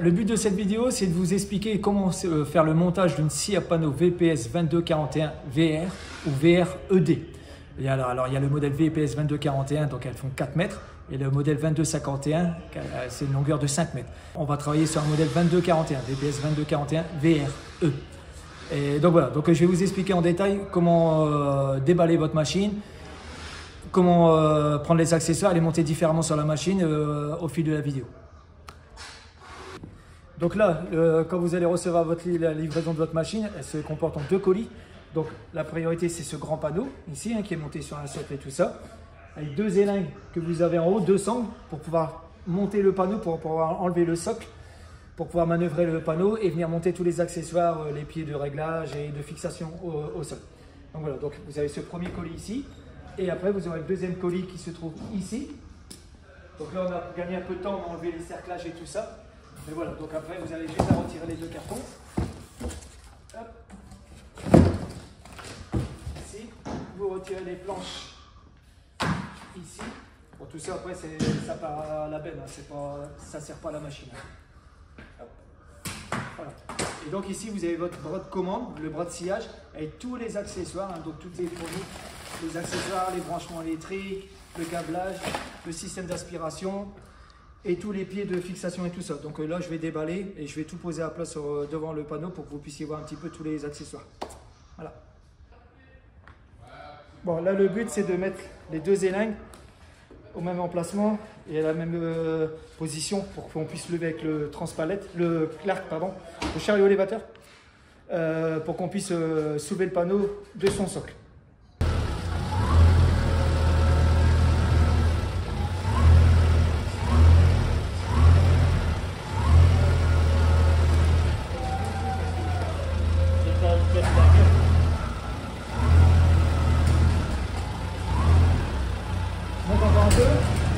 le but de cette vidéo, c'est de vous expliquer comment faire le montage d'une scie à panneau VPS 2241 VR ou VR ED. Et alors, il y a le modèle VPS 2241, donc elles font 4 mètres, et le modèle 2251, c'est une longueur de 5 mètres. On va travailler sur un modèle 2241, VPS 2241 VRE. Et donc voilà, donc je vais vous expliquer en détail comment déballer votre machine, comment prendre les accessoires et les monter différemment sur la machine au fil de la vidéo. Donc là, quand vous allez recevoir la livraison de votre machine, elle se comporte en 2 colis. Donc la priorité, c'est ce grand panneau ici, qui est monté sur un socle et tout ça, avec 2 élingues que vous avez en haut, 2 sangles pour pouvoir monter le panneau, pour pouvoir enlever le socle, pour pouvoir manœuvrer le panneau et venir monter tous les accessoires, les pieds de réglage et de fixation au sol. Donc voilà, donc vous avez ce premier colis ici, et après vous aurez le deuxième colis qui se trouve ici. Donc là, on a gagné un peu de temps, on a enlevé les cerclages et tout ça. Mais voilà, donc après vous avez juste à retirer les 2 cartons. Hop. Ici, vous retirez les planches ici. Bon, tout ça après ça part à la benne, ça ne sert pas à la machine. Hop. Voilà. Et donc ici vous avez votre bras de commande, le bras de sciage, avec tous les accessoires, donc toutes les fournies, les accessoires, les branchements électriques, le câblage, le système d'aspiration et tous les pieds de fixation et tout ça. Donc là je vais déballer et je vais tout poser à plat devant le panneau pour que vous puissiez voir un petit peu tous les accessoires. Voilà. Bon, là le but c'est de mettre les 2 élingues au même emplacement et à la même position pour qu'on puisse lever avec le transpalette, le chariot élévateur, pour qu'on puisse soulever le panneau de son socle.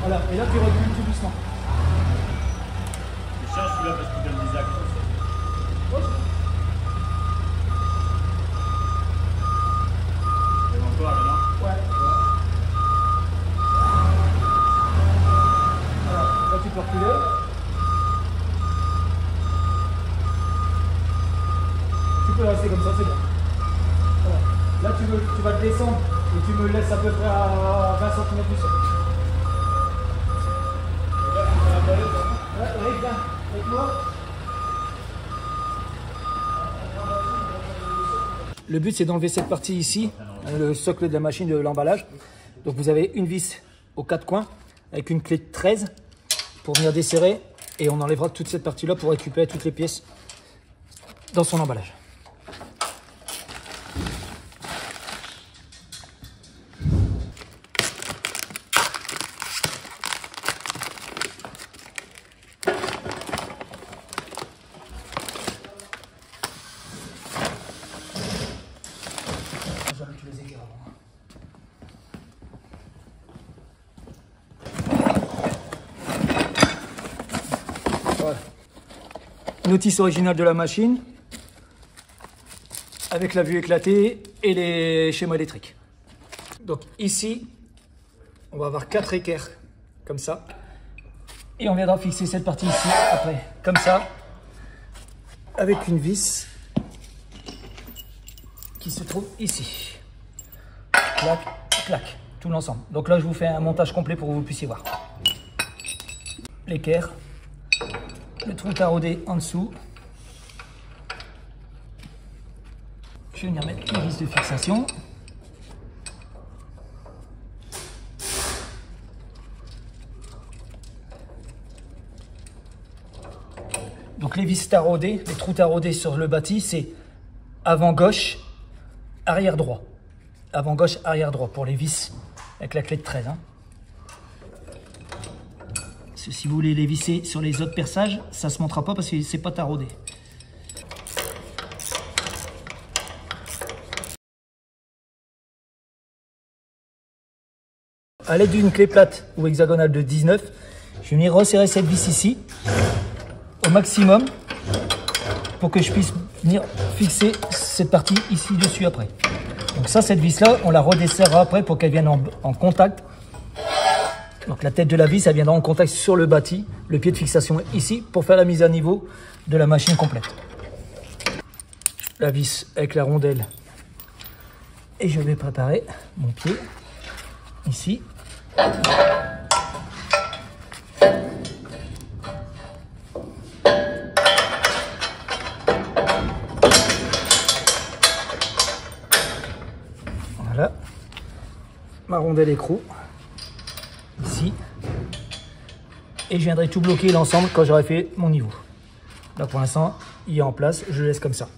Voilà, et là tu recules tout doucement. Je cherche celui-là parce qu'il donne des axes. C'est encore là, non? Ouais. Voilà, là tu peux reculer. Tu peux rester comme ça, c'est bon. Voilà. Là tu vas te descendre et tu me laisses à peu près à 20 cm du sol. Ouais, viens, avec moi. Le but c'est d'enlever cette partie ici, le socle de la machine de l'emballage. Donc vous avez une vis aux 4 coins avec une clé de 13 pour venir desserrer et on enlèvera toute cette partie là pour récupérer toutes les pièces dans son emballage. Voilà. Notice originale de la machine avec la vue éclatée et les schémas électriques. Donc ici, on va avoir 4 équerres comme ça et on viendra fixer cette partie ici après comme ça avec une vis qui se trouve ici. Clac, clac, tout l'ensemble. Donc là, je vous fais un montage complet pour que vous puissiez voir. L'équerre, le trou taraudé en dessous. Je vais venir mettre une vis de fixation. Donc les vis taraudées, les trous taraudés sur le bâti, c'est avant gauche, arrière droit. Avant gauche, arrière droit pour les vis avec la clé de 13. Si vous voulez les visser sur les autres perçages, ça ne se montera pas parce que c'est pas taraudé. À l'aide d'une clé plate ou hexagonale de 19, je vais venir resserrer cette vis ici au maximum pour que je puisse venir fixer cette partie ici dessus après. Donc ça, cette vis là, on la redesserrera après pour qu'elle vienne en contact Donc la tête de la vis, elle viendra en contact sur le bâti, le pied de fixation est ici pour faire la mise à niveau de la machine complète. La vis avec la rondelle. Et je vais préparer mon pied ici. Voilà. Ma rondelle écrou. Ici. Et je viendrai tout bloquer l'ensemble quand j'aurai fait mon niveau. Là pour l'instant, il est en place, je le laisse comme ça.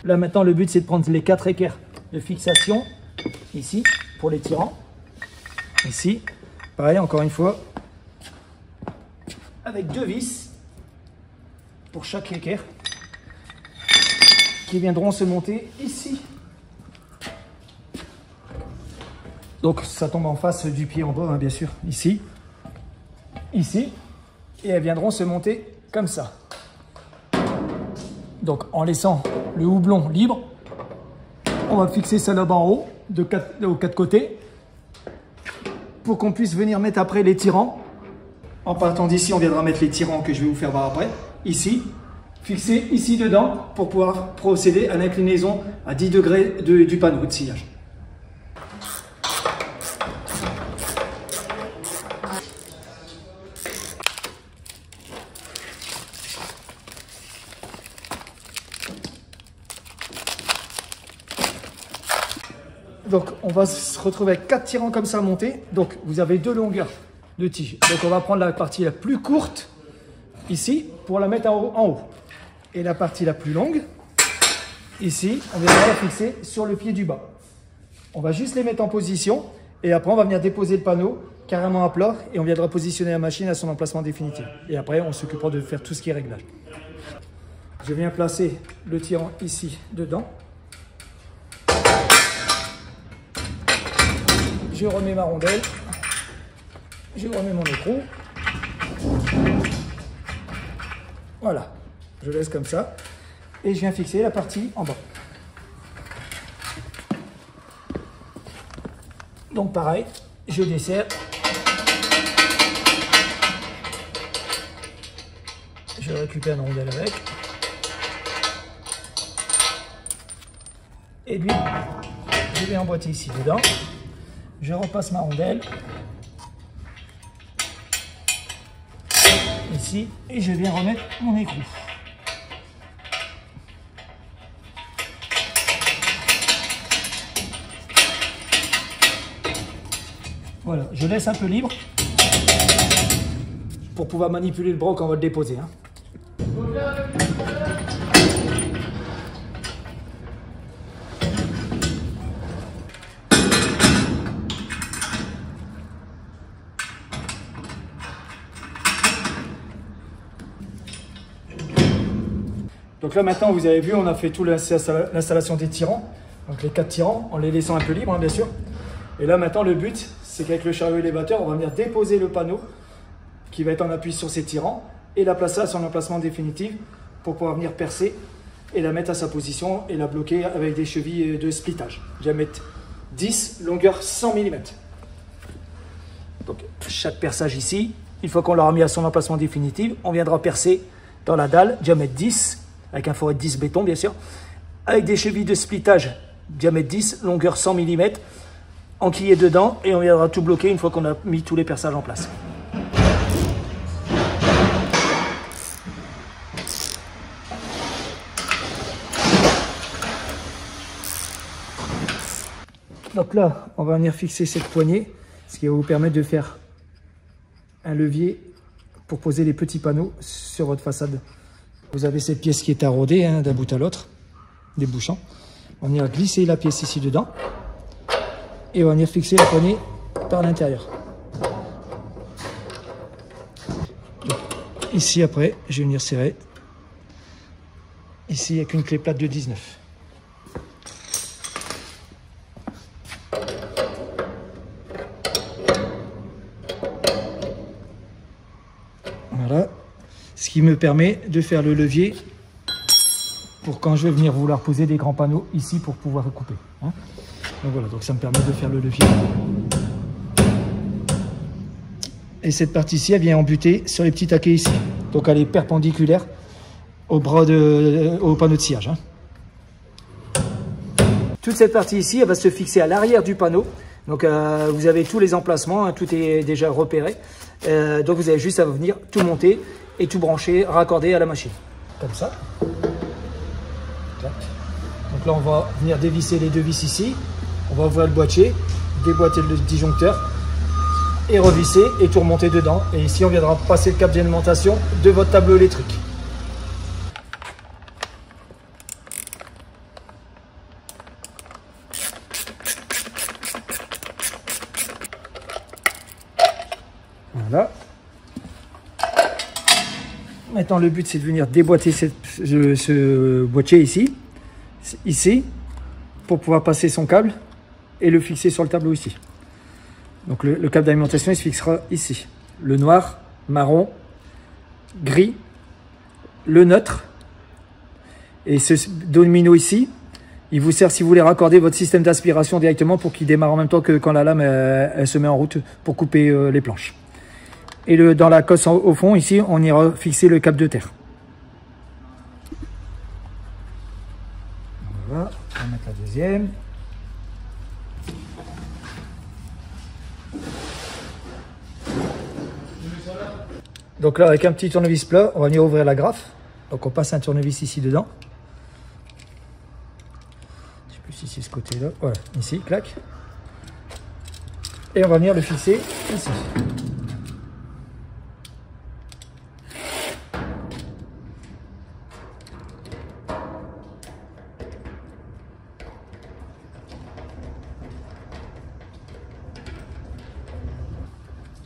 Là maintenant le but c'est de prendre les 4 équerres de fixation ici pour les tirants. Ici, pareil encore une fois, avec 2 vis pour chaque équerre qui viendront se monter ici. Donc ça tombe en face du pied en bas, hein, bien sûr, ici, ici, et elles viendront se monter comme ça. Donc en laissant le houblon libre, on va fixer ça là-bas en haut, aux 4 côtés, pour qu'on puisse venir mettre après les tirants. En partant d'ici, on viendra mettre les tirants que je vais vous faire voir après, ici, fixer ici dedans, pour pouvoir procéder à l'inclinaison à 10 degrés du panneau de sillage. Donc on va se retrouver avec 4 tirants comme ça montés. Donc vous avez 2 longueurs de tige. Donc on va prendre la partie la plus courte ici pour la mettre en haut. Et la partie la plus longue ici, on viendra la fixer sur le pied du bas. On va juste les mettre en position et après on va venir déposer le panneau carrément à plat et on viendra positionner la machine à son emplacement définitif. Et après on s'occupera de faire tout ce qui est réglage. Je viens placer le tirant ici dedans. Je remets ma rondelle, je remets mon écrou. Voilà, je laisse comme ça et je viens fixer la partie en bas. Donc pareil, je desserre, je récupère une rondelle avec et lui, je vais emboîter ici dedans. Je repasse ma rondelle ici et je viens remettre mon écrou. Voilà, je laisse un peu libre pour pouvoir manipuler le bras quand on va le déposer. Hein. Donc là maintenant vous avez vu, on a fait toute l'installation des tirants, donc les 4 tirants en les laissant un peu libres hein, bien sûr. Et là maintenant le but c'est qu'avec le chariot élévateur on va venir déposer le panneau qui va être en appui sur ces tirants et la placer à son emplacement définitif pour pouvoir venir percer et la mettre à sa position et la bloquer avec des chevilles de splittage. Diamètre 10, longueur 100 mm. Donc chaque perçage ici, une fois qu'on l'aura mis à son emplacement définitif, on viendra percer dans la dalle, diamètre 10, avec un foret de 10 béton bien sûr, avec des chevilles de splittage, diamètre 10, longueur 100 mm, enquillé dedans, et on viendra tout bloquer une fois qu'on a mis tous les perçages en place. Donc là, on va venir fixer cette poignée, ce qui va vous permettre de faire un levier pour poser les petits panneaux sur votre façade. Vous avez cette pièce qui est taraudée hein, d'un bout à l'autre, des bouchons. On va venir glisser la pièce ici dedans et on va venir fixer la poignée par l'intérieur. Ici après, je vais venir serrer ici. ici avec une clé plate de 19. Voilà, ce qui me permet de faire le levier pour quand je vais venir vouloir poser des grands panneaux ici pour pouvoir couper. Hein. Donc voilà, donc ça me permet de faire le levier. Et cette partie-ci, elle vient embuter sur les petits taquets ici. Donc elle est perpendiculaire au bras au panneau de sciage. Hein. Toute cette partie ici, elle va se fixer à l'arrière du panneau. Donc vous avez tous les emplacements, hein, tout est déjà repéré. Donc vous avez juste à venir tout monter et tout brancher, raccorder à la machine. Comme ça. Donc là on va venir dévisser les deux vis ici. On va ouvrir le boîtier, déboîter le disjoncteur et revisser et tout remonter dedans. Et ici on viendra passer le câble d'alimentation de votre tableau électrique. Voilà. Maintenant le but c'est de venir déboîter ce boîtier ici, pour pouvoir passer son câble et le fixer sur le tableau ici. Donc le câble d'alimentation il se fixera ici. Le noir, marron, gris, le neutre et ce domino ici, il vous sert si vous voulez raccorder votre système d'aspiration directement pour qu'il démarre en même temps que quand la lame elle se met en route pour couper les planches. Et dans la cosse au fond, ici, on ira fixer le câble de terre. Voilà, on va mettre la deuxième. Donc là, avec un petit tournevis plat, on va venir ouvrir la graffe. Donc on passe un tournevis ici dedans. Je sais plus si c'est ce côté-là. Voilà, ici, clac. Et on va venir le fixer ici.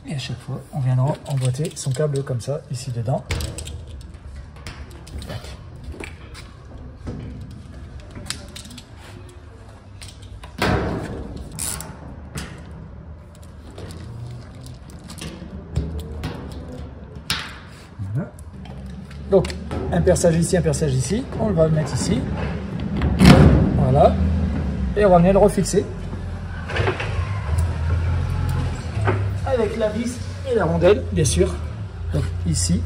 Et à chaque fois, on viendra emboîter son câble comme ça, ici dedans. Voilà. Donc, un perçage ici, on va le mettre ici. Voilà. Et on va venir le refixer. Avec la vis et la rondelle, bien sûr. Donc ici,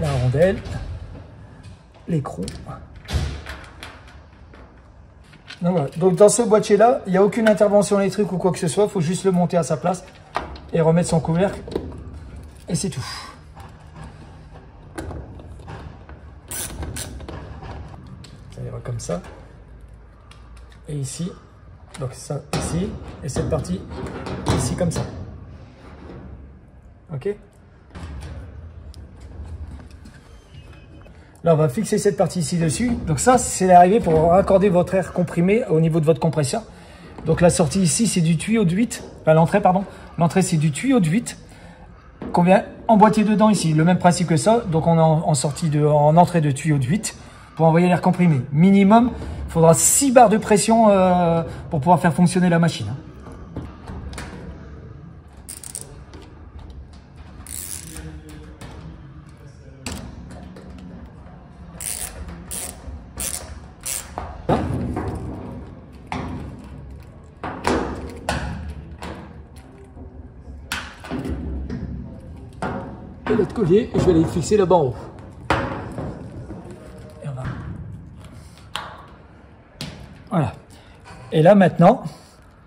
la rondelle, l'écrou. Donc dans ce boîtier-là, il n'y a aucune intervention électrique ou quoi que ce soit. Il faut juste le monter à sa place et remettre son couvercle. Et c'est tout. Ça ira comme ça. Et ici, donc ça ici, et cette partie ici comme ça. Ok. Là, on va fixer cette partie ici dessus. Donc ça, c'est l'arrivée pour raccorder votre air comprimé au niveau de votre compresseur. Donc la sortie ici, c'est du tuyau de 8. Enfin, l'entrée, pardon. L'entrée, c'est du tuyau de 8 qu'on vient emboîter dedans ici. Le même principe que ça. Donc on est en entrée de tuyau de 8 pour envoyer l'air comprimé. Minimum, il faudra 6 bars de pression pour pouvoir faire fonctionner la machine. Et l'autre collier, je vais aller le fixer là-bas en haut. Et voilà. Et là maintenant,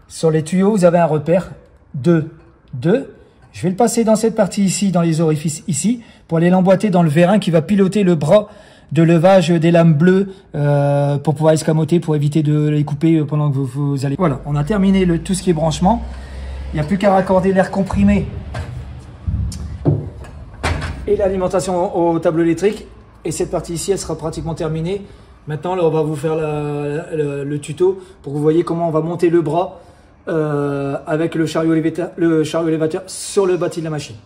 sur les tuyaux, vous avez un repère 2, 2. Je vais le passer dans cette partie ici, dans les orifices ici, pour aller l'emboîter dans le vérin qui va piloter le bras de levage des lames bleues pour pouvoir escamoter, pour éviter de les couper pendant que vous allez... Voilà, on a terminé tout ce qui est branchement. Il n'y a plus qu'à raccorder l'air comprimé et l'alimentation au tableau électrique. Et cette partie ici, elle sera pratiquement terminée. Maintenant, là, on va vous faire le tuto pour que vous voyez comment on va monter le bras avec le chariot élévateur sur le bâti de la machine.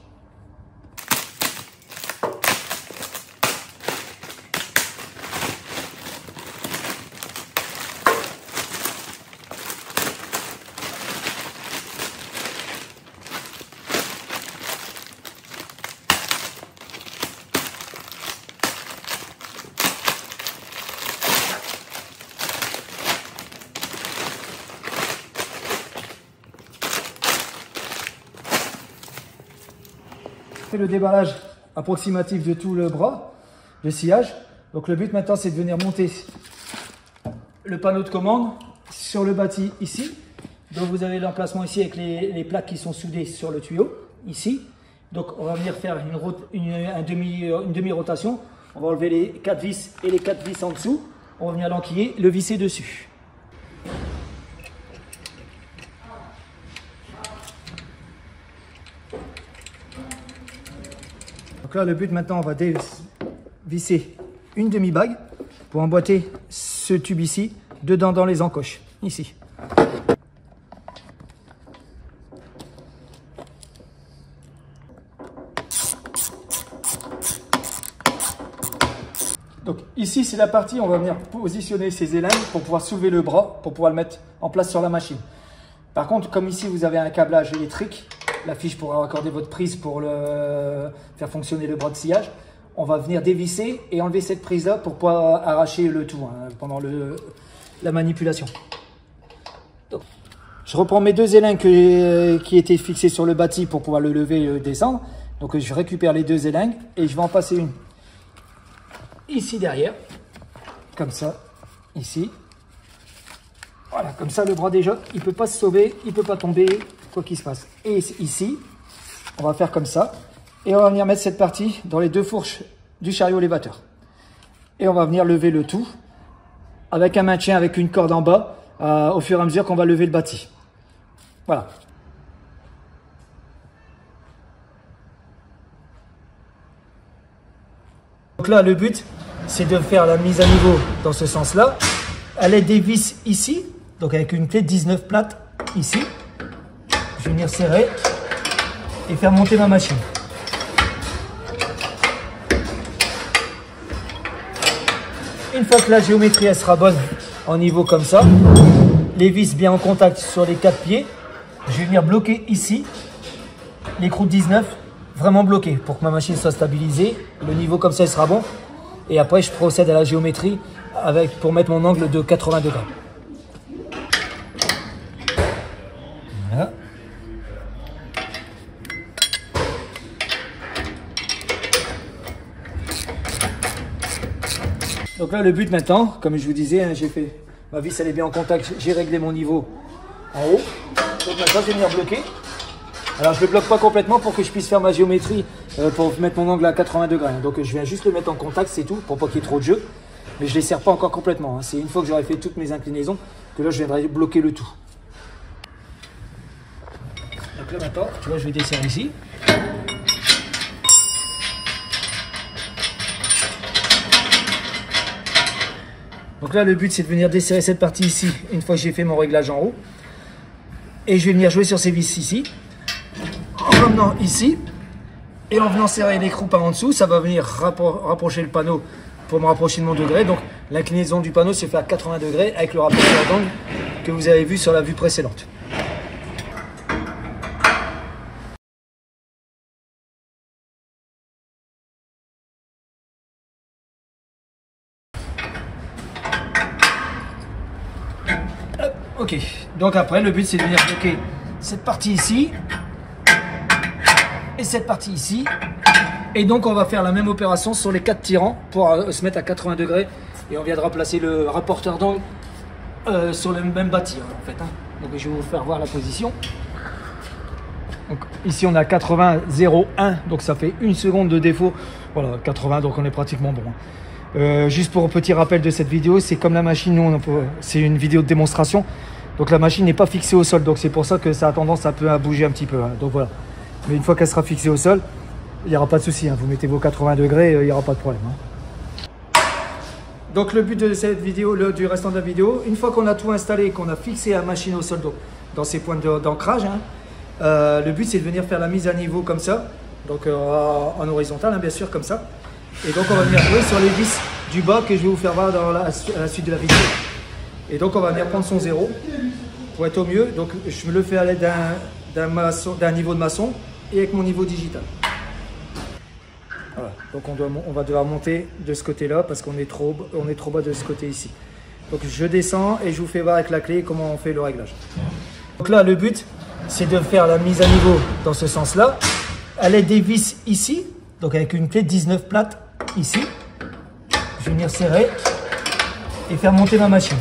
fait le déballage approximatif de tout le bras, le sillage. Donc le but maintenant c'est de venir monter le panneau de commande sur le bâti ici. Donc vous avez l'emplacement ici avec les plaques qui sont soudées sur le tuyau, ici. Donc on va venir faire une demi-rotation. On va enlever les 4 vis et les 4 vis en dessous. On va venir l'enquiller, le visser dessus. Donc là le but maintenant, on va visser une demi-bague pour emboîter ce tube ici, dedans dans les encoches, ici. Donc ici c'est la partie, on va venir positionner ces élingues pour pouvoir soulever le bras, pour pouvoir le mettre en place sur la machine. Par contre, comme ici vous avez un câblage électrique, la fiche pourra raccorder votre prise pour faire fonctionner le bras de sillage, on va venir dévisser et enlever cette prise là pour pouvoir arracher le tout pendant la manipulation. Donc, je reprends mes 2 élingues qui étaient fixées sur le bâti pour pouvoir le lever et le descendre. Donc je récupère les 2 élingues et je vais en passer une ici derrière, comme ça, ici. Voilà, comme ça le bras déjà, il ne peut pas se sauver, il ne peut pas tomber, quoi qu'il se passe. Et ici, on va faire comme ça. Et on va venir mettre cette partie dans les 2 fourches du chariot élévateur. Et on va venir lever le tout avec un maintien, avec une corde en bas, au fur et à mesure qu'on va lever le bâti. Voilà. Donc là, le but, c'est de faire la mise à niveau dans ce sens-là. À l'aide des vis ici, donc avec une clé de 19 plate ici, je vais venir serrer et faire monter ma machine. Une fois que la géométrie elle sera bonne en niveau comme ça, les vis bien en contact sur les 4 pieds, je vais venir bloquer ici l'écrou de 19, vraiment bloqué pour que ma machine soit stabilisée. Le niveau comme ça il sera bon. Et après je procède à la géométrie pour mettre mon angle de 80 degrés. Voilà. Donc là le but maintenant, comme je vous disais, j'ai fait ma vis elle est bien en contact, j'ai réglé mon niveau en haut. Donc maintenant je vais venir bloquer. Alors je ne le bloque pas complètement pour que je puisse faire ma géométrie pour mettre mon angle à 80 degrés. Donc je viens juste le mettre en contact, c'est tout, pour pas qu'il y ait trop de jeu. Mais je ne les serre pas encore complètement. C'est une fois que j'aurai fait toutes mes inclinaisons que là je viendrai bloquer le tout. Donc là maintenant, tu vois, je vais desserrer ici. Donc là le but c'est de venir desserrer cette partie ici, une fois que j'ai fait mon réglage en haut. Et je vais venir jouer sur ces vis ici. En venant ici et en venant serrer l'écrou par en dessous, ça va venir rapprocher le panneau pour me rapprocher de mon degré. Donc l'inclinaison du panneau se fait à 80 degrés avec le rapprocheur d'angle que vous avez vu sur la vue précédente. Ok, donc après le but c'est de venir bloquer cette partie ici et cette partie ici, et donc on va faire la même opération sur les 4 tirants pour se mettre à 80 degrés et on viendra placer le rapporteur d'angle sur le même bâti en fait. Donc je vais vous faire voir la position. Donc ici on a 80 0,1, donc ça fait 1 seconde de défaut. Voilà, 80, donc on est pratiquement bon. Juste pour un petit rappel de cette vidéo, c'est comme la machine, nous c'est une vidéo de démonstration, donc la machine n'est pas fixée au sol, donc c'est pour ça que ça a tendance un peu à bouger un petit peu, donc voilà. Mais une fois qu'elle sera fixée au sol, il n'y aura pas de souci, vous mettez vos 80 degrés, il n'y aura pas de problème. Donc le but de cette vidéo, du restant de la vidéo, une fois qu'on a tout installé, qu'on a fixé la machine au sol, donc dans ses points d'ancrage, le but c'est de venir faire la mise à niveau comme ça, donc en horizontal bien sûr, comme ça. Et donc on va venir jouer sur les vis du bas que je vais vous faire voir dans la suite de la vidéo. Et donc on va venir prendre son zéro pour être au mieux. Donc je me le fais à l'aide d'un niveau de maçon et avec mon niveau digital. Voilà. Donc on va devoir monter de ce côté-là parce qu'on est trop bas de ce côté ici. Donc je descends et je vous fais voir avec la clé comment on fait le réglage. Donc là le but c'est de faire la mise à niveau dans ce sens-là. à l'aide des vis ici, donc avec une clé 19 plate ici, je vais venir serrer et faire monter ma machine.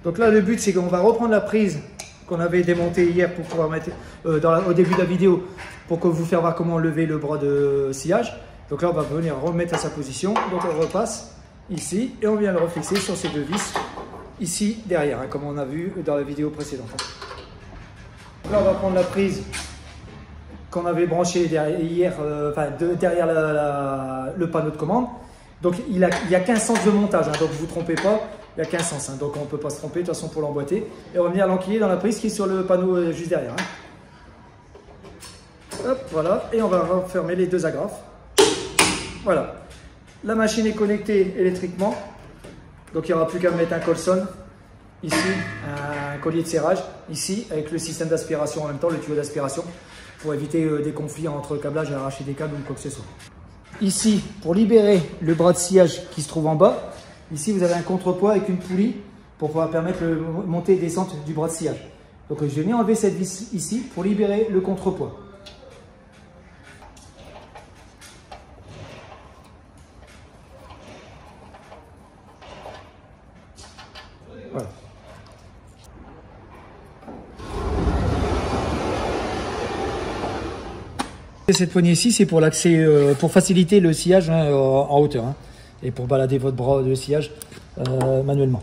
Donc là, le but, c'est qu'on va reprendre la prise qu'on avait démontée hier pour pouvoir mettre au début de la vidéo pour que vous faire voir comment lever le bras de sciage. Donc là, on va venir remettre à sa position. Donc on repasse ici et on vient le refixer sur ces deux vis ici derrière, hein, comme on a vu dans la vidéo précédente. Donc là, on va prendre la prise qu'on avait branchée hier, derrière le panneau de commande. Donc il y a 15 sens de montage, hein, donc ne vous trompez pas. Il y a 15 sens, hein, donc on ne peut pas se tromper de toute façon pour l'emboîter. Et on va venir l'enquiller dans la prise qui est sur le panneau juste derrière. Hein. Hop, voilà, et on va refermer les deux agrafes. Voilà, la machine est connectée électriquement, donc il n'y aura plus qu'à mettre un colson ici, un collier de serrage ici, avec le système d'aspiration en même temps, le tuyau d'aspiration, pour éviter des conflits entre câblage et arracher des câbles ou quoi que ce soit. Ici, pour libérer le bras de sciage qui se trouve en bas, ici, vous avez un contrepoids avec une poulie pour pouvoir permettre le montée et descente du bras de sciage. Donc, je vais venir enlever cette vis ici pour libérer le contrepoids. Voilà. Cette poignée ici, c'est pour l'accès, pour faciliter le sciage, hein, en hauteur, hein, et pour balader votre bras de sciage manuellement.